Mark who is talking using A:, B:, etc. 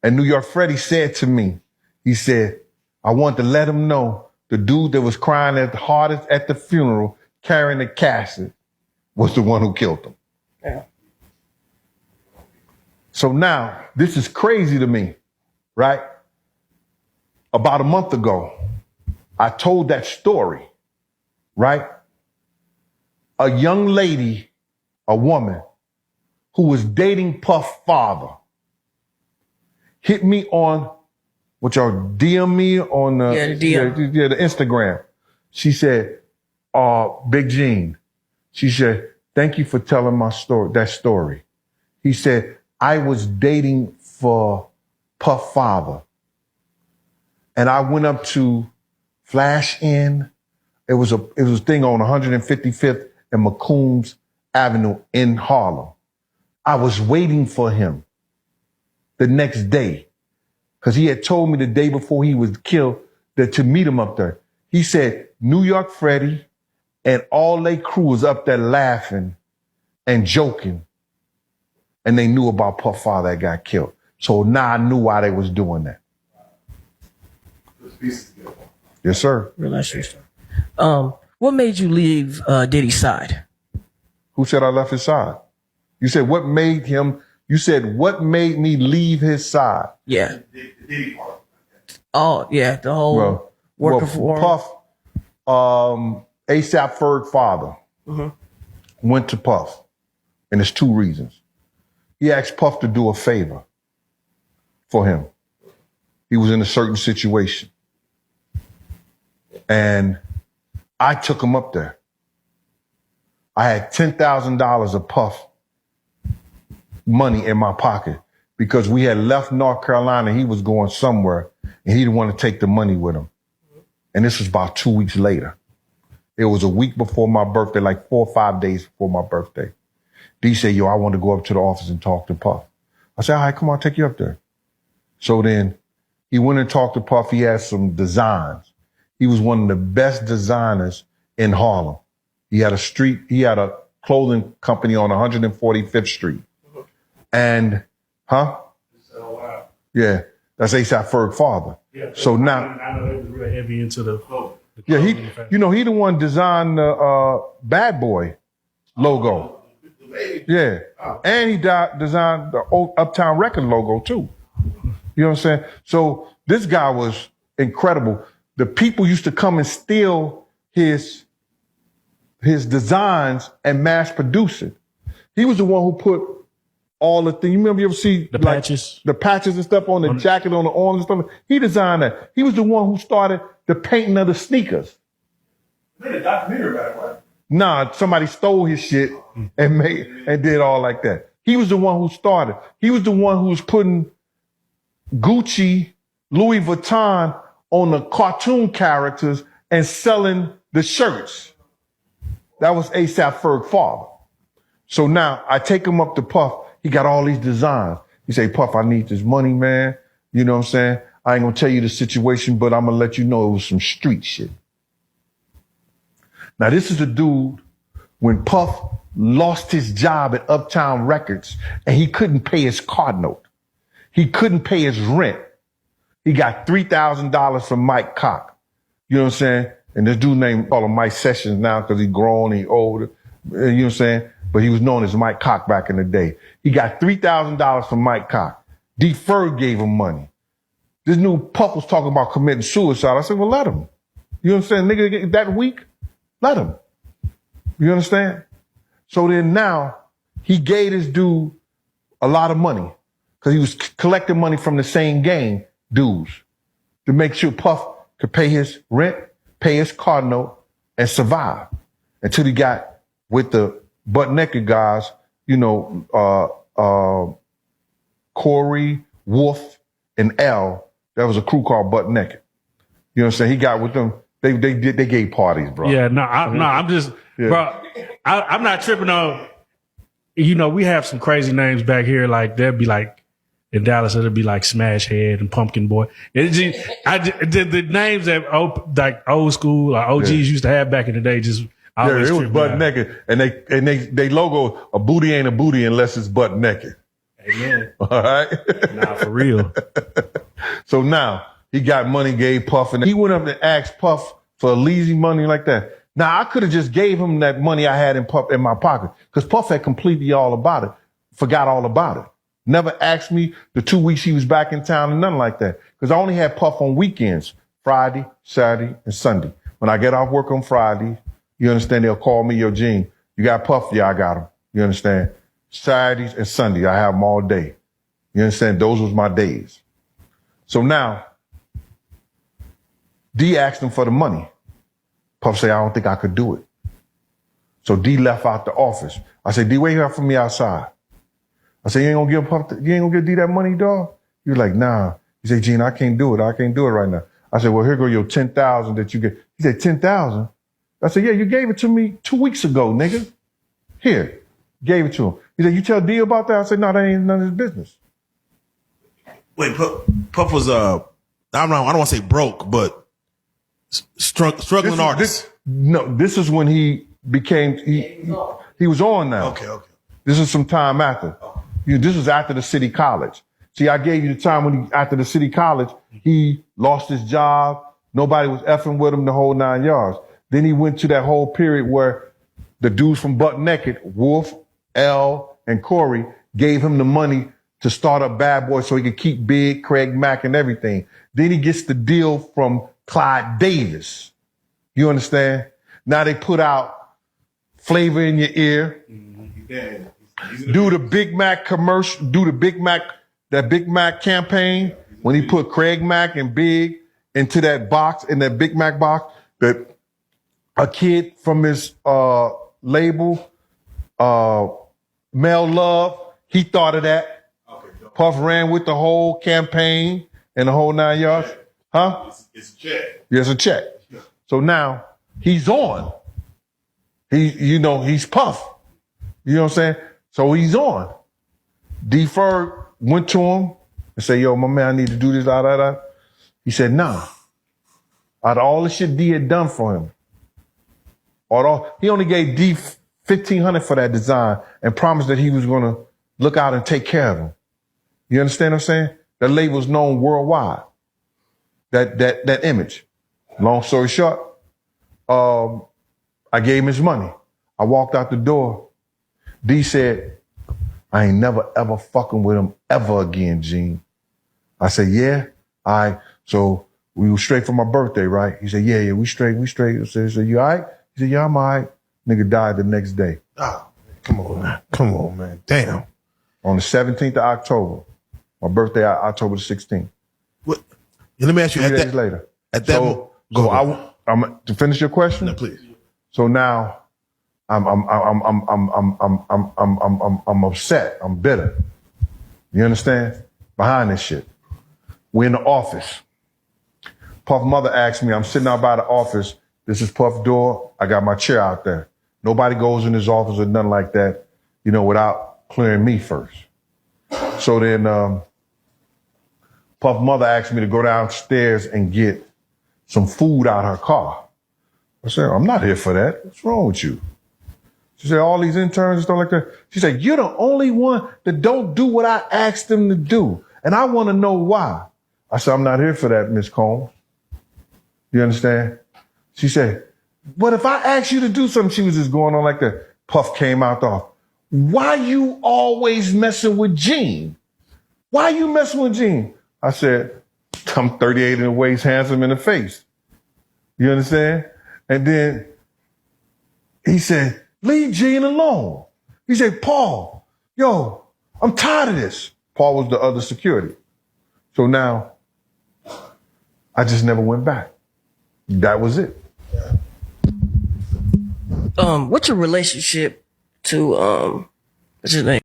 A: And New York Freddie said to me, he said, I want to let him know the dude that was crying at the hardest at the funeral, carrying the casket, was the one who killed him.
B: Yeah.
A: So now, this is crazy to me, right? About a month ago, I told that story, right? A young lady, a woman, who was dating Puff's father, hit me on, what y'all DM me on the Instagram. She said, Big Gene, she said, thank you for telling my story, that story. He said, I was dating for Puff father. And I went up to Flash Inn. It was a thing on 155th and McCombs Avenue in Harlem. I was waiting for him the next day because he had told me the day before he was killed that to meet him up there. He said, New York Freddie and all they crew was up there laughing and joking. And they knew about Puff father that got killed. So now I knew why they was doing that. Yes, sir.
B: Real nice story. What made you leave Diddy's side?
A: Who said I left his side? You said what made him, you said what made me leave his side?
B: Yeah. The Diddy part. Oh, yeah, the whole working for him.
A: Puff, ASAP Ferg father went to Puff, and there's two reasons. He asked Puff to do a favor for him. He was in a certain situation. And I took him up there. I had $10,000 of Puff money in my pocket because we had left North Carolina. He was going somewhere and he didn't want to take the money with him. And this was about 2 weeks later. It was a week before my birthday, like 4 or 5 days before my birthday. D said, yo, I want to go up to the office and talk to Puff. I said, all right, come on, I'll take you up there. So then he went and talked to Puff. He had some designs. He was one of the best designers in Harlem. He had a clothing company on 145th Street. And,
C: Oh, wow.
A: Yeah, that's ASAP Ferg father.
C: Yeah,
A: so now,
C: I know it was real heavy into the
A: yeah, he the one designed the Bad Boy logo. Yeah, and he designed the old Uptown Record logo too. You know what I'm saying? So this guy was incredible. The people used to come and steal his designs and mass produce it. He was the one who put all the things. You remember you ever see
C: the patches
A: and stuff on the jacket, on the arms and stuff? He designed that. He was the one who started the painting of the sneakers.
C: Made a documentary about it, right?
A: Nah, somebody stole his shit and did all like that. He was the one who started. He was the one who was putting Gucci, Louis Vuitton on the cartoon characters and selling the shirts. That was ASAP Ferg father. So now I take him up to Puff. He got all these designs. He say, Puff, I need this money, man. You know what I'm saying? I ain't gonna tell you the situation, but I'm gonna let you know it was some street shit. Now this is a dude when Puff lost his job at Uptown Records and he couldn't pay his car note. He couldn't pay his rent. He got $3,000 from Mike Cock. You know what I'm saying? And this dude named, call him Mike Sessions now because he grown, he older. You know what I'm saying? But he was known as Mike Cock back in the day. He got $3,000 from Mike Cock. D. Ferg gave him money. This new Puff was talking about committing suicide. I said, well, let him. You know what I'm saying? Nigga, that weak, let him. You understand? So then now he gave this dude a lot of money because he was collecting money from the same gang dudes to make sure Puff could pay his rent, pay his car note, and survive until he got with the butt naked guys, you know, Corey, Wolf, and L. That was a crew called Butt Naked. You know what I'm saying? He got with them. They gave parties, bro.
C: Yeah, I'm just, bro. I'm not tripping on. You know, we have some crazy names back here. Like there'd be like in Dallas, it'd be like Smash Head and Pumpkin Boy. It just, the names that like old school or OGs used to have back in the day just.
A: Yeah, it was butt naked, and they logo a booty ain't a booty unless it's butt naked.
C: Amen.
A: All right.
C: Nah, for real.
A: So now he got money, gave Puff, and he went up and asked Puff for lazy money like that. Now I could have just gave him that money I had in my pocket, because Puff had completely all about it, forgot all about it. Never asked me the 2 weeks he was back in town and nothing like that, because I only had Puff on weekends, Friday, Saturday, and Sunday. When I get off work on Friday, you understand, they'll call me, yo, Gene, you got Puff? Yeah, I got him. You understand? Saturdays and Sunday, I have them all day. You understand? Those was my days. So now, D asked him for the money. Puff said, I don't think I could do it. So D left out the office. I said, D, wait here for me outside. I said, you ain't gonna give Puff, you ain't gonna give D that money, dog? He was like, nah. He said, Gene, I can't do it. I can't do it right now. I said, well, here go your 10,000 that you get. He said, 10,000? I said, yeah, you gave it to me 2 weeks ago, nigga. Here. Gave it to him. He said, you tell D about that? I said, no, that ain't none of his business.
D: Wait, Puff was I don't want to say broke, but struggling artist.
A: This is when he became, he was on now.
D: Okay.
A: This is some time after. This was after the city college. See, I gave you the time when after the city college, he lost his job. Nobody was effing with him the whole 9 yards. Then he went to that whole period where the dudes from Butt Naked, Wolf, L, and Corey, gave him the money to start up Bad Boy so he could keep Big, Craig Mack, and everything. Then he gets the deal from Clyde Davis. You understand? Now they put out Flavor in Your Ear. Do the Big Mac commercial, that Big Mac campaign, when he put Craig Mack and Big into that box, in that Big Mac box, that a kid from his label, Mel Love, he thought of that. Puff ran with the whole campaign and the whole 9 yards. Huh?
D: It's a check.
A: Yeah, it's a check. So now he's on. He's Puff. You know what I'm saying? So he's on. D Ferg went to him and said, yo, my man, I need to do this, He said, nah. Out of all the shit D had done for him, he only gave D $1,500 for that design and promised that he was going to look out and take care of him. You understand what I'm saying? That label's known worldwide. That image. Long story short, I gave him his money. I walked out the door. D said, I ain't never ever fucking with him ever again, Gene. I said, yeah? All right. So we were straight for my birthday, right? He said, yeah, we straight. I said, you all right? He said, yeah, I'm all right. Nigga died the next day.
D: Oh, come on, man. Damn.
A: On the 17th of October. My birthday, October the 16th.
D: What? Let me ask you.
A: 3 days later.
D: At that
A: I'm to finish your question.
D: No, please.
A: So now, I'm upset. I'm bitter. You understand? Behind this shit, we're in the office. Puff mother asked me. I'm sitting out by the office. This is Puff door. I got my chair out there. Nobody goes in his office or nothing like that, without clearing me first. So then, Puff mother asked me to go downstairs and get some food out of her car. I said, I'm not here for that. What's wrong with you? She said, all these interns and stuff like that. She said, you're the only one that don't do what I asked them to do. And I want to know why. I said, I'm not here for that, Miss Combs. You understand? She said, but if I ask you to do something, she was just going on like that. Puff came out the office. Why you always messing with Gene? Why you messing with Gene? I said, I'm 38 in the waist, handsome in the face. You understand? And then he said, leave Gene alone. He said, Paul, yo, I'm tired of this. Paul was the other security. So now I just never went back. That was it.
B: What's your relationship to what's his name?